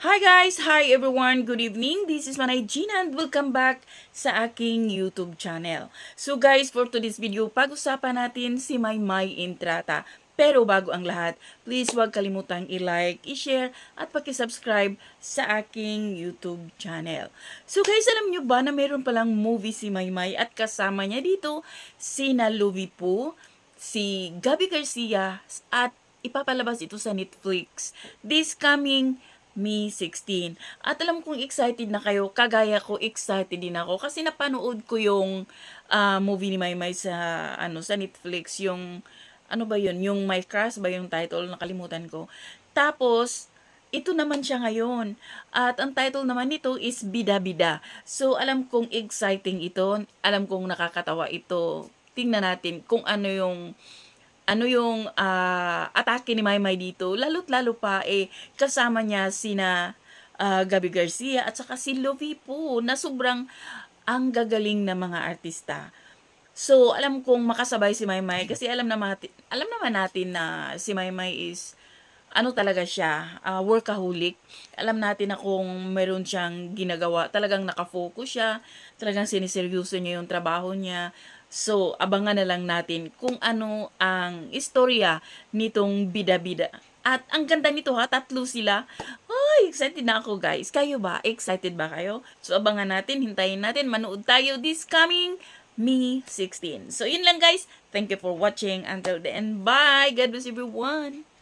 Hi guys! Hi everyone! Good evening! This is Manay Gina and welcome back sa aking YouTube channel. So guys, for today's video, pag-usapan natin si Maymay Entrata. Pero bago ang lahat, please huwag kalimutang i-like, i-share at paki-subscribe sa aking YouTube channel. So guys, alam nyo ba na meron palang movie si Maymay at kasama niya dito sina Louie Po, si Gabby Garcia at ipapalabas ito sa Netflix this coming Me 16. At alam kong excited na kayo, kagaya ko excited din ako kasi napanood ko yung movie ni Maymay sa Netflix, yung ano ba yun, yung My Crush ba yung title, nakalimutan ko. Tapos ito naman siya ngayon. At ang title naman nito is Bida Bida. So alam kong exciting ito, alam kong nakakatawa ito. Tingnan natin kung ano yung atake ni Maymay dito, lalo't lalo pa kasama niya sina Gabby Garcia at saka si Lovie po na sobrang ang gagaling na mga artista. So, alam kong makasabay si Maymay kasi alam naman natin na si Maymay is ano talaga siya, workaholic. Alam natin na kung meron siyang ginagawa, talagang nakafocus siya, talagang siniseryoso niya yung trabaho niya. So, abangan na lang natin kung ano ang istorya nitong bida-bida. At ang ganda nito ha, tatlo sila. Ay, excited na ako guys. Kayo ba? Excited ba kayo? So, abangan natin, hintayin natin, manood tayo this coming Me 16. So, yun lang guys. Thank you for watching. Until the end, bye! God bless everyone!